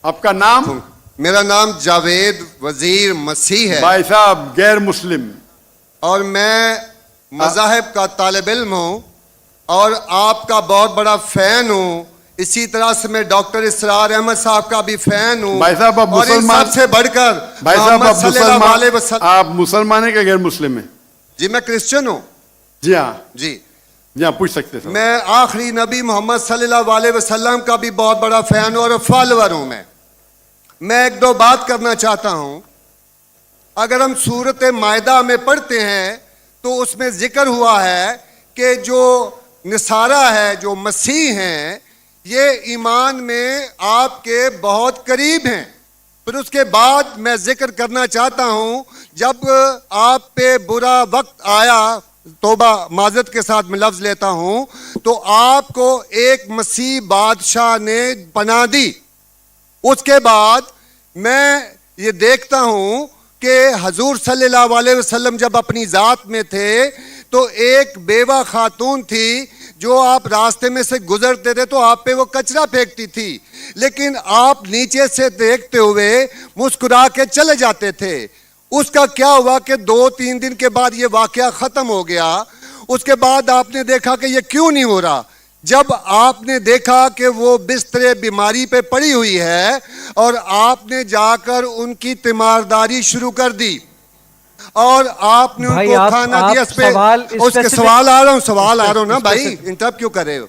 آپ کا نام؟ میرا نام جاوید وزیر مسیح ہے بھائی صاحب غیر مسلم، اور میں مذاہب کا طالب علم ہوں اور آپ کا بہت بڑا فین ہوں. اسی طرح سے میں ڈاکٹر اسرار احمد صاحب کا بھی فین ہوں. بھائی صاحب آپ اور ان مسلمان، سب سے بڑھ کر بھائی صاحب محمد آپ صلی اللہ علیہ مسلمان، وسلم. آپ مسلمان ہیں کہ غیر مسلم ہیں؟ جی میں کرسچن ہوں. جی ہاں، جی جی ہاں پوچھ سکتے ہیں. میں آخری نبی محمد صلی اللہ علیہ وسلم کا بھی بہت بڑا فین ہوں اور فالوور ہوں. میں ایک دو بات کرنا چاہتا ہوں. اگر ہم سورت مائدہ میں پڑھتے ہیں تو اس میں ذکر ہوا ہے کہ جو نصارہ ہے، جو مسیح ہیں، یہ ایمان میں آپ کے بہت قریب ہیں. پھر اس کے بعد میں ذکر کرنا چاہتا ہوں، جب آپ پہ برا وقت آیا، توبہ معذرت کے ساتھ میں لفظ لیتا ہوں، تو آپ کو ایک مسیح بادشاہ نے پناہ دی. اس کے بعد میں یہ دیکھتا ہوں کہ حضور صلی اللہ علیہ وسلم جب اپنی ذات میں تھے تو ایک بیوہ خاتون تھی جو آپ راستے میں سے گزرتے تھے تو آپ پہ وہ کچرا پھینکتی تھی، لیکن آپ نیچے سے دیکھتے ہوئے مسکرا کے چلے جاتے تھے. اس کا کیا ہوا کہ 2-3 دن کے بعد یہ واقعہ ختم ہو گیا. اس کے بعد آپ نے دیکھا کہ یہ کیوں نہیں ہو رہا. جب آپ نے دیکھا کہ وہ بستر بیماری پہ پڑی ہوئی ہے اور آپ نے جا کر ان کی تیمارداری شروع کر دی اور آپ نے ان کو کھانا دیا. اس کے سوال آ رہا ہوں نا بھائی، انٹرپٹ کیوں کر رہے ہو؟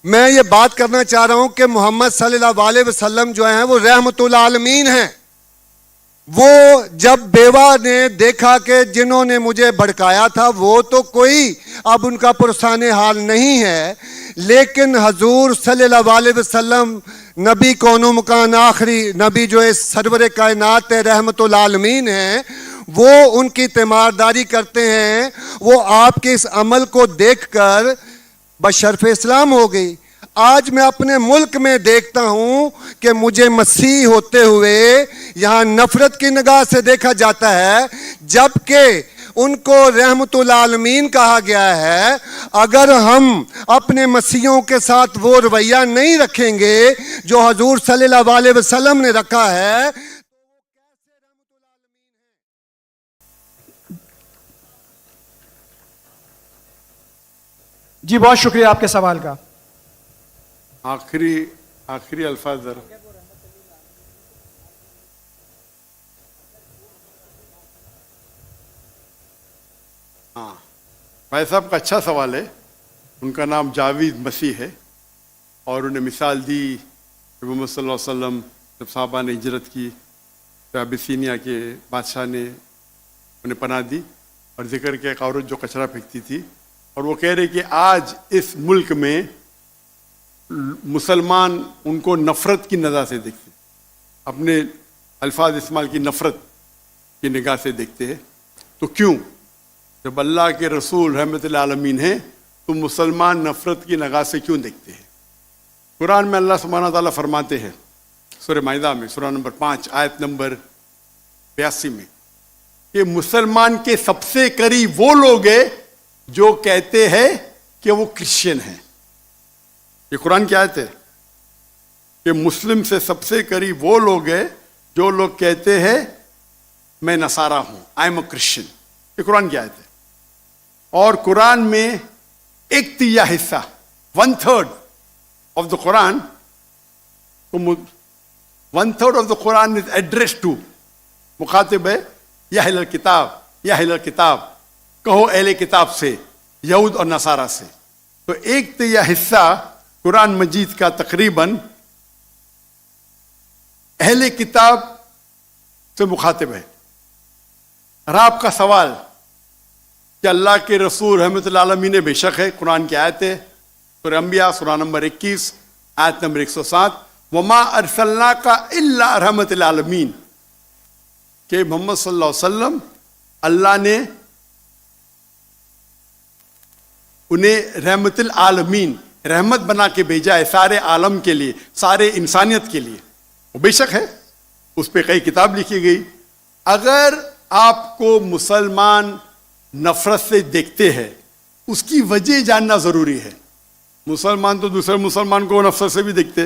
میں یہ بات کرنا چاہ رہا ہوں کہ محمد صلی اللہ علیہ وسلم جو ہیں وہ رحمت العالمین ہیں. وہ جب بیوہ نے دیکھا کہ جنہوں نے مجھے بھڑکایا تھا وہ تو کوئی اب ان کا پرسان حال نہیں ہے، لیکن حضور صلی اللہ علیہ وسلم نبی کون و مکان آخری نبی جو ہے سرور کائنات رحمت العالمین ہیں، وہ ان کی تیمارداری کرتے ہیں. وہ آپ کے اس عمل کو دیکھ کر بشرف اسلام ہو گئی. آج میں اپنے ملک میں دیکھتا ہوں کہ مجھے مسیح ہوتے ہوئے یہاں نفرت کی نگاہ سے دیکھا جاتا ہے، جبکہ ان کو رحمت العالمین کہا گیا ہے. اگر ہم اپنے مسیحوں کے ساتھ وہ رویہ نہیں رکھیں گے جو حضور صلی اللہ علیہ وسلم نے رکھا ہے. جی بہت شکریہ آپ کے سوال کا. آخری الفاظ ذرا. ہاں بھائی صاحب کا اچھا سوال ہے. ان کا نام جاوید مسیح ہے اور انہیں مثال دی کہ محمد صلی اللہ علیہ وسلم جب صحابہ نے ہجرت کی تو ابیسینیا کے بادشاہ نے انہیں پناہ دی اور ذکر کیا ایک عورت جو کچرا پھینکتی تھی، اور وہ کہہ رہے کہ آج اس ملک میں مسلمان ان کو نفرت کی نظر سے دیکھتے، اپنے الفاظ استعمال کی نفرت کی نگاہ سے دیکھتے ہیں. تو کیوں؟ جب اللہ کے رسول رحمت العالمین ہیں تو مسلمان نفرت کی نگاہ سے کیوں دیکھتے ہیں؟ قرآن میں اللہ سبحانہ تعالیٰ فرماتے ہیں سورہ مائدہ میں سورہ نمبر 5 آیت نمبر 82 میں کہ مسلمان کے سب سے قریب وہ لوگ ہیں جو کہتے ہیں کہ وہ کرسچن ہیں. یہ قرآن کی آیت ہے کہ مسلم سے سب سے قریب وہ لوگ ہیں جو لوگ کہتے ہیں میں نصارہ ہوں، آئی ایم اے کرسچن. یہ قرآن کی آیت ہے. اور قرآن میں 1/3 حصہ 1/3 of the Quran 1/3 of the Quran is address to, مخاطب ہے یا اہل الکتاب، یا اہل الکتاب کہو اہل کتاب سے، یہود اور نصارہ سے. تو 1/3 حصہ قرآن مجید کا تقریباً اہل کتاب سے مخاطب ہے. اور آپ کا سوال کہ اللہ کے رسول رحمت اللہ علیہ بے شک ہے، قرآن کی آیت ہے سورہ انبیاء سورہ نمبر 21 آیت نمبر 107 وما ارسلناک الا رحمت للعالمین، کہ محمد صلی اللہ علیہ وسلم اللہ نے انہیں رحمت العالمین رحمت بنا کے بھیجا ہے سارے عالم کے لیے، سارے انسانیت کے لیے. وہ بے شک ہے، اس پہ کئی کتاب لکھی گئی. اگر آپ کو مسلمان نفرت سے دیکھتے ہیں اس کی وجہ جاننا ضروری ہے. مسلمان تو دوسرے مسلمان کو نفرت سے بھی دیکھتے.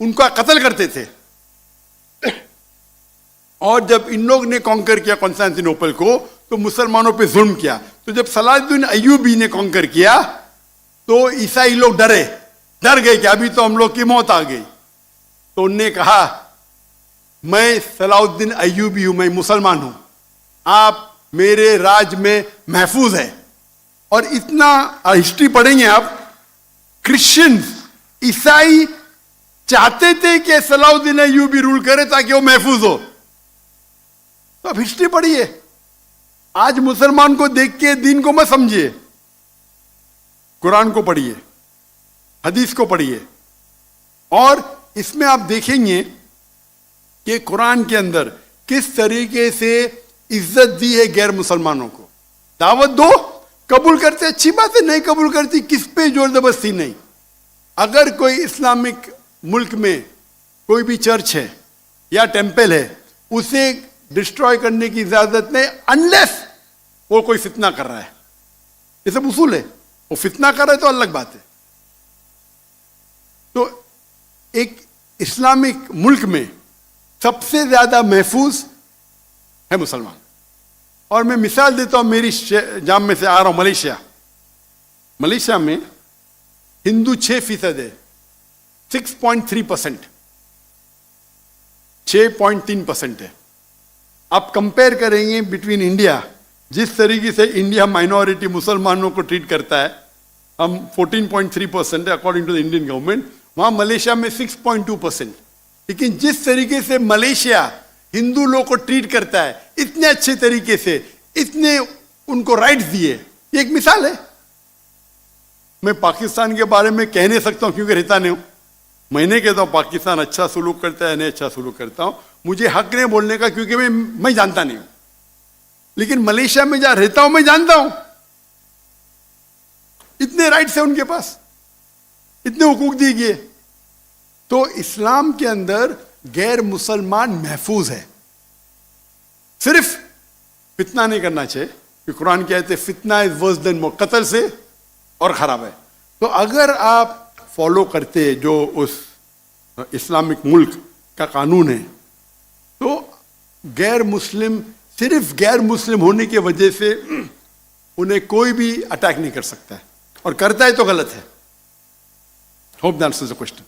ان کا قتل کرتے تھے. اور جب ان لوگ نے کانکر کیا قسطنطنیپل کو تو مسلمانوں پہ ظلم کیا. تو جب صلاح الدین ایوبی نے کانکر کیا تو عیسائی لوگ ڈر گئے کہ ابھی تو ہم لوگ کی موت آ گئی. تو انہوں نے کہا میں صلاح الدین ایوبی ہوں, میں مسلمان ہوں, آپ میرے راج میں محفوظ ہے. اور اتنا ہسٹری پڑھیں گے آپ, کرسچنز عیسائی چاہتے تھے کہ صلاح الدین ایوبی رول کرے تاکہ وہ محفوظ ہو. تو اب ہسٹری پڑھیے. آج مسلمان کو دیکھ کے دین کو مت سمجھیے, قرآن کو پڑھیے, حدیث کو پڑھیے. اور اس میں آپ دیکھیں گے کہ قرآن کے اندر کس طریقے سے عزت دی ہے غیر مسلمانوں کو. دعوت دو, قبول کرتے اچھی بات ہے, نہیں قبول کرتی کس پہ زور زبردستی نہیں. اگر کوئی اسلامک ملک میں کوئی بھی چرچ ہے یا ٹیمپل ہے, اسے ڈسٹروائے کرنے کی اجازت نہیں انلیس وہ کوئی فتنہ کر رہا ہے. یہ سب اصول ہے. وہ فتنہ کر رہا ہے تو الگ بات ہے. تو ایک اسلامک ملک میں سب سے زیادہ محفوظ ہے مسلمان. اور میں مثال دیتا ہوں, میری جام میں سے آ رہا ہوں ملیشیا میں ہندو 6% ہے, 6.3%, 6.3% ہے. آپ کمپیئر کریں گے بٹوین انڈیا, جس طریقے سے انڈیا مائنورٹی مسلمانوں کو ٹریٹ کرتا ہے, ہم 14.3% ہے according to the Indian government, وہاں ملیشیا میں 6.2%. لیکن جس طریقے سے ملیشیا ہندو لوگ کو ٹریٹ کرتا ہے اتنے اچھے طریقے سے, اتنے ان کو رائٹس دیے, یہ ایک مثال ہے. میں پاکستان کے بارے میں کہہ نہیں سکتا ہوں کیونکہ رہتا نہیں ہوں. میں نہیں کہتا ہوں پاکستان اچھا سلوک کرتا ہے, نہیں اچھا سلوک کرتا ہوں, مجھے حق نہیں بولنے کا کیونکہ میں جانتا نہیں ہوں. لیکن ملیشیا میں جہاں رہتا ہوں میں جانتا ہوں, اتنے رائٹس ہیں ان کے پاس, اتنے حقوق دیے گئے. تو اسلام کے اندر غیر مسلمان محفوظ ہے. صرف فتنہ نہیں کرنا چاہیے کہ قرآن کہتے فتنہ از ورس دین موت, قتل سے اور خراب ہے. تو اگر آپ فالو کرتے جو اس اسلامک ملک کا قانون ہے تو غیر مسلم صرف غیر مسلم ہونے کی وجہ سے انہیں کوئی بھی اٹیک نہیں کر سکتا ہے, اور کرتا ہے تو غلط ہے. Hope that answers the question.